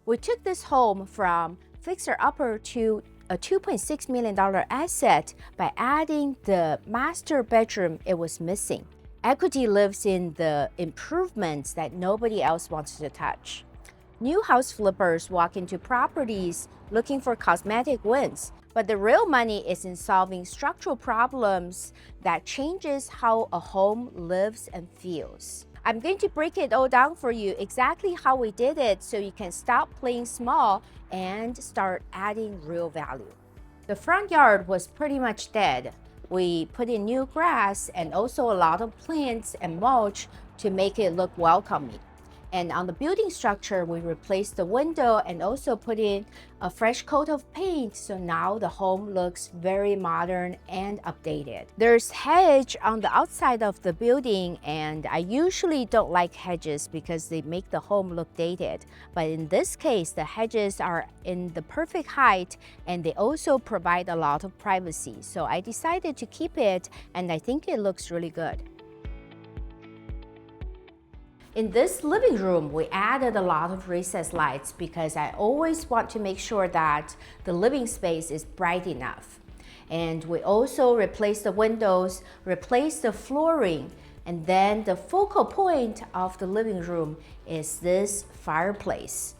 We took this home from fixer-upper to a $2.6 million asset by adding the master bedroom it was missing. Equity lives in the improvements that nobody else wants to touch. New house flippers walk into properties looking for cosmetic wins, but the real money is in solving structural problems that changes how a home lives and feels. I'm going to break it all down for you exactly how we did it so you can stop playing small and start adding real value. The front yard was pretty much dead. We put in new grass and also a lot of plants and mulch to make it look welcoming. And on the building structure, we replaced the window and also put in a fresh coat of paint, so now the home looks very modern and updated. There's hedge on the outside of the building, and I usually don't like hedges because they make the home look dated. But in this case, the hedges are in the perfect height and they also provide a lot of privacy. So I decided to keep it, and I think it looks really good. In this living room, we added a lot of recessed lights because I always want to make sure that the living space is bright enough. And we also replaced the windows, replaced the flooring, and then the focal point of the living room is this fireplace.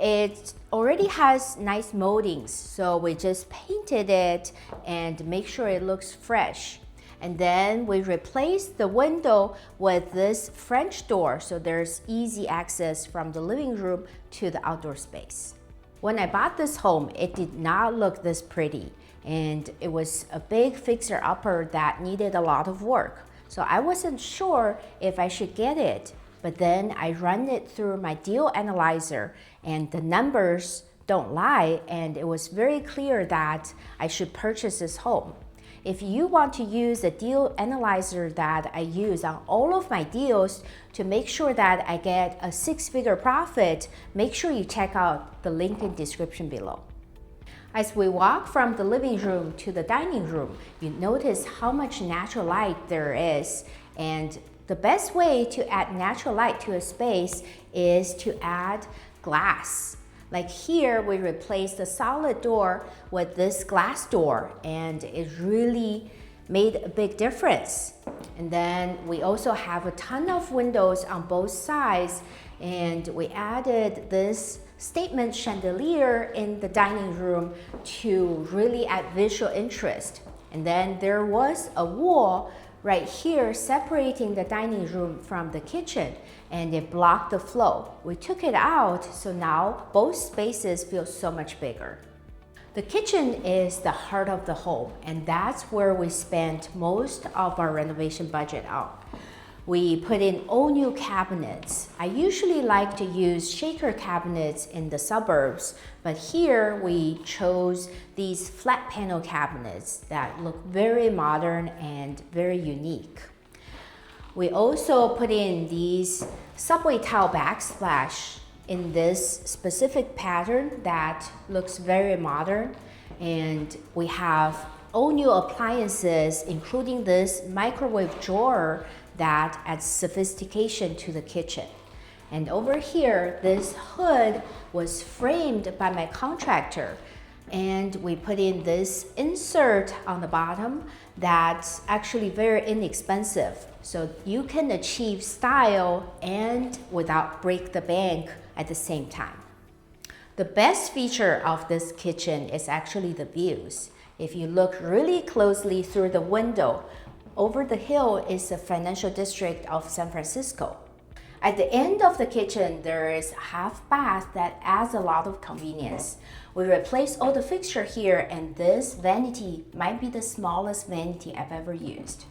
It already has nice moldings, so we just painted it and make sure it looks fresh. And then we replaced the window with this French door, so there's easy access from the living room to the outdoor space. When I bought this home, it did not look this pretty, and it was a big fixer-upper that needed a lot of work. So I wasn't sure if I should get it, but then I ran it through my deal analyzer, and the numbers don't lie, and it was very clear that I should purchase this home. If you want to use the deal analyzer that I use on all of my deals to make sure that I get a six-figure profit, make sure you check out the link in description below. As we walk from the living room to the dining room, you notice how much natural light there is. And the best way to add natural light to a space is to add glass. Like here, we replaced the solid door with this glass door, and it really made a big difference. And then we also have a ton of windows on both sides, and we added this statement chandelier in the dining room to really add visual interest. And then there was a wall right here separating the dining room from the kitchen, and it blocked the flow. We took it out, so now both spaces feel so much bigger. The kitchen is the heart of the home, and that's where we spent most of our renovation budget on. We put in all new cabinets. I usually like to use shaker cabinets in the suburbs, but here we chose these flat panel cabinets that look very modern and very unique. We also put in these subway tile backsplash in this specific pattern that looks very modern, and we have all new appliances, including this microwave drawer that adds sophistication to the kitchen. And over here, this hood was framed by my contractor, and we put in this insert on the bottom that's actually very inexpensive. So you can achieve style and without break the bank at the same time. The best feature of this kitchen is actually the views. If you look really closely through the window, over the hill is the financial district of San Francisco. At the end of the kitchen, there is a half bath that adds a lot of convenience. We replaced all the fixture here, and this vanity might be the smallest vanity I've ever used.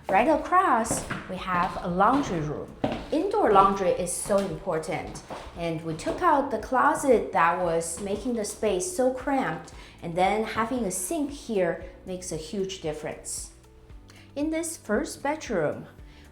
Right across, we have a laundry room. Indoor laundry is so important, and we took out the closet that was making the space so cramped, and then having a sink here makes a huge difference. In this first bedroom,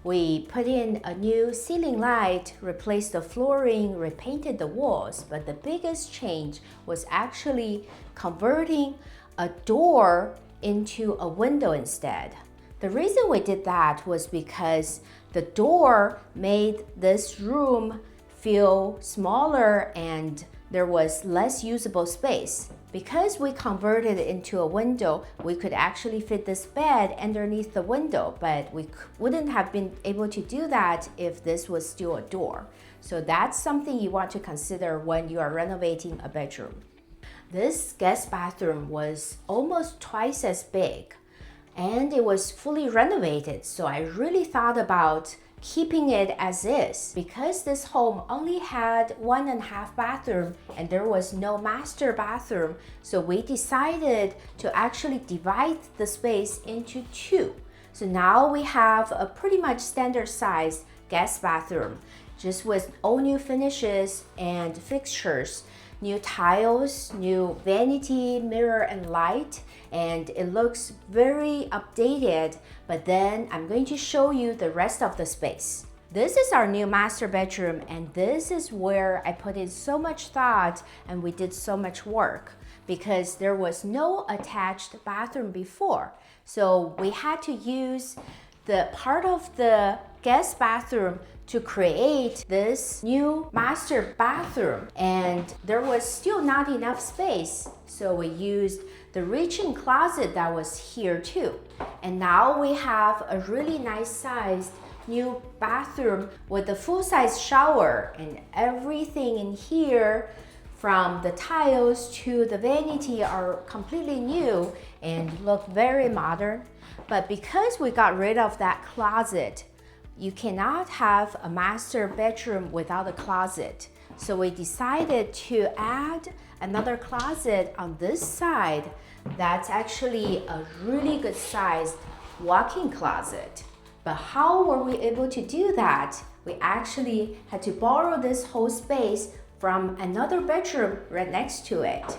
we put in a new ceiling light, replaced the flooring, repainted the walls, but the biggest change was actually converting a door into a window instead. The reason we did that was because the door made this room feel smaller and there was less usable space. Because we converted it into a window, we could actually fit this bed underneath the window, but we wouldn't have been able to do that if this was still a door. So that's something you want to consider when you are renovating a bedroom. This guest bathroom was almost twice as big, and it was fully renovated, so I really thought about keeping it as is. Because this home only had 1.5 bathroom and there was no master bathroom, so we decided to actually divide the space into 2. So now we have a pretty much standard size guest bathroom, just with all new finishes and fixtures, new tiles, new vanity, mirror, and light, and it looks very updated. But then I'm going to show you the rest of the space. This is our new master bedroom, and this is where I put in so much thought and we did so much work, because there was no attached bathroom before. So we had to use the part of the guest bathroom to create this new master bathroom, and there was still not enough space, so we used the reach-in closet that was here too. And now we have a really nice sized new bathroom with a full-size shower, and everything in here from the tiles to the vanity are completely new and look very modern. But because we got rid of that closet, you cannot have a master bedroom without a closet. So we decided to add another closet on this side. That's actually a really good sized walk-in closet. But how were we able to do that? We actually had to borrow this whole space from another bedroom right next to it.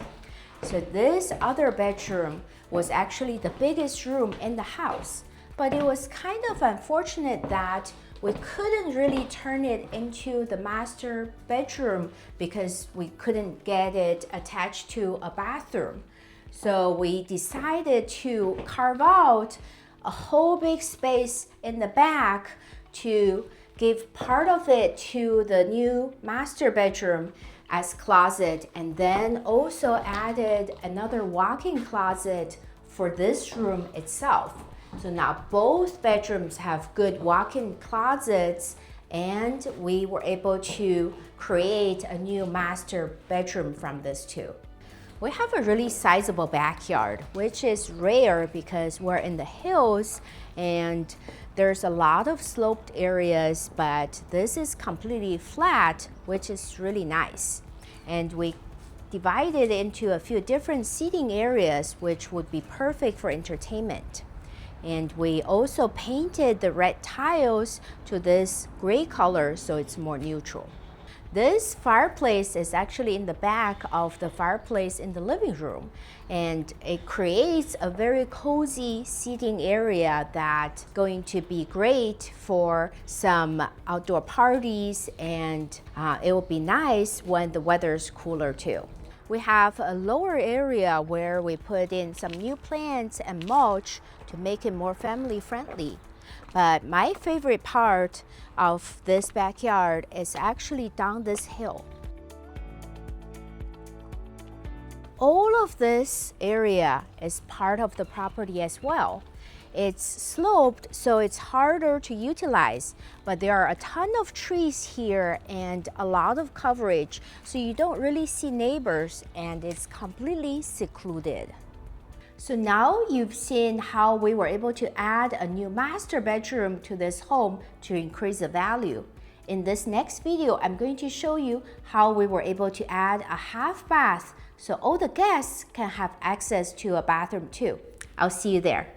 So this other bedroom was actually the biggest room in the house. But it was kind of unfortunate that we couldn't really turn it into the master bedroom because we couldn't get it attached to a bathroom. So we decided to carve out a whole big space in the back to give part of it to the new master bedroom as closet, and then also added another walk-in closet for this room itself. So now both bedrooms have good walk-in closets, and we were able to create a new master bedroom from this too. We have a really sizable backyard, which is rare because we're in the hills and there's a lot of sloped areas, but this is completely flat, which is really nice. And we divided into a few different seating areas, which would be perfect for entertainment. And we also painted the red tiles to this gray color so it's more neutral. This fireplace is actually in the back of the fireplace in the living room, and it creates a very cozy seating area that's going to be great for some outdoor parties, and it will be nice when the weather's cooler too. We have a lower area where we put in some new plants and mulch to make it more family friendly. But my favorite part of this backyard is actually down this hill. All of this area is part of the property as well. It's sloped, so it's harder to utilize, but there are a ton of trees here and a lot of coverage, so you don't really see neighbors and it's completely secluded. So now you've seen how we were able to add a new master bedroom to this home to increase the value. In this next video, I'm going to show you how we were able to add a half bath so all the guests can have access to a bathroom too. I'll see you there.